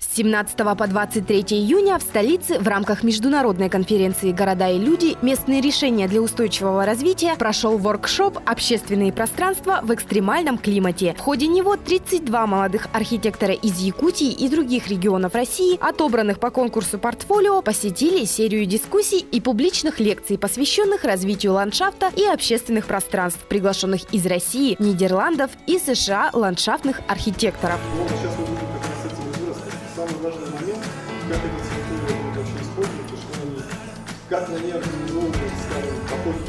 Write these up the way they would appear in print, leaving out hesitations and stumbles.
С 17 по 23 июня в столице в рамках международной конференции «Города и люди. Местные решения для устойчивого развития» прошел воркшоп «Общественные пространства в экстремальном климате». В ходе него 32 молодых архитектора из Якутии и других регионов России, отобранных по конкурсу портфолио, посетили серию дискуссий и публичных лекций, посвященных развитию ландшафта и общественных пространств, приглашенных из России, Нидерландов и США ландшафтных архитекторов. Самый важный момент, как эти территории будут вообще использовать, и что они, как на ней организовывают, скажем, походы.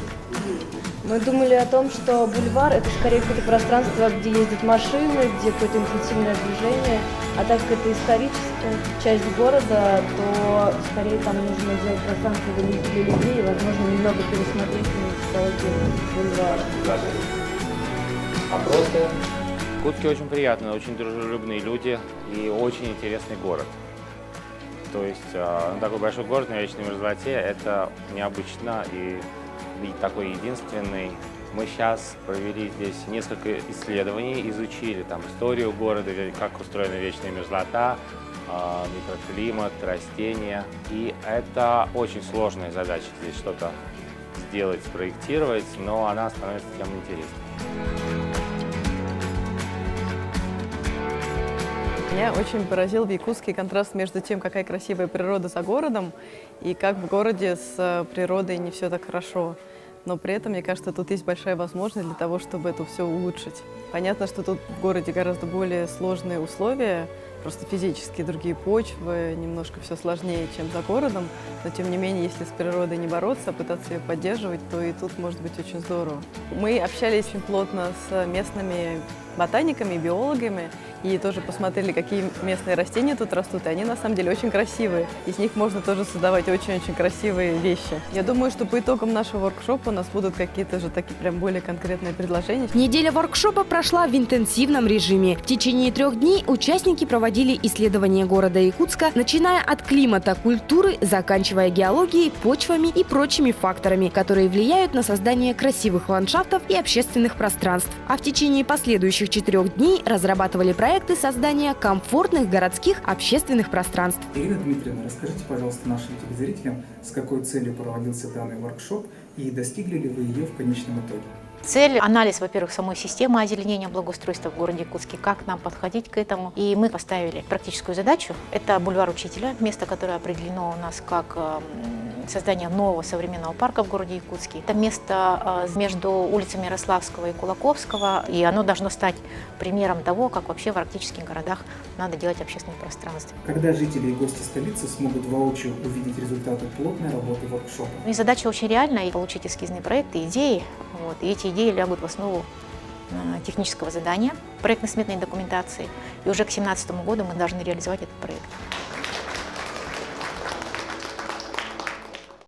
Мы думали о том, что бульвар – это скорее какое-то пространство, где ездят машины, где какое-то интенсивное движение, а так как это историческая часть города, то скорее там нужно сделать пространство для людей и, возможно, немного пересмотреть психологию бульвара. А просто? Якутске очень приятно, очень дружелюбные люди и очень интересный город. То есть такой большой город на вечной мерзлоте – это необычно и такой единственный. Мы сейчас провели здесь несколько исследований, изучили там историю города, как устроена вечная мерзлота, микроклимат, растения. И это очень сложная задача здесь что-то сделать, спроектировать, но она становится тем интереснее. Меня очень поразил в Якутске контраст между тем, какая красивая природа за городом, и как в городе с природой не все так хорошо. Но при этом, мне кажется, тут есть большая возможность для того, чтобы это все улучшить. Понятно, что тут в городе гораздо более сложные условия, просто физически другие почвы, немножко все сложнее, чем за городом. Но тем не менее, если с природой не бороться, а пытаться ее поддерживать, то и тут может быть очень здорово. Мы общались очень плотно с местными ботаниками, биологами, и тоже посмотрели, какие местные растения тут растут, и они на самом деле очень красивые. Из них можно тоже создавать очень-очень красивые вещи. Я думаю, что по итогам нашего воркшопа у нас будут какие-то же такие прям более конкретные предложения. Неделя воркшопа прошла в интенсивном режиме. В течение 3 дней участники проводили исследования города Якутска, начиная от климата, культуры, заканчивая геологией, почвами и прочими факторами, которые влияют на создание красивых ландшафтов и общественных пространств. А в течение последующих 4 дней разрабатывали проекты создания комфортных городских общественных пространств. Ирина Дмитриевна, расскажите, пожалуйста, нашим телезрителям, с какой целью проводился данный воркшоп и достигли ли вы ее в конечном итоге? Цель – анализ, во-первых, самой системы озеленения благоустройства в городе Якутске, как нам подходить к этому. И мы поставили практическую задачу. Это бульвар Учителя, место, которое определено у нас как создание нового современного парка в городе Якутске. Это место между улицами Ярославского и Кулаковского, и оно должно стать примером того, как вообще в арктических городах надо делать общественное пространство. Когда жители и гости столицы смогут воочию увидеть результаты плотной работы воркшопа? И задача очень реальная – получить эскизные проекты, идеи. И эти идеи лягут в основу технического задания, проектно-сметной документации. И уже к 2017 году мы должны реализовать этот проект.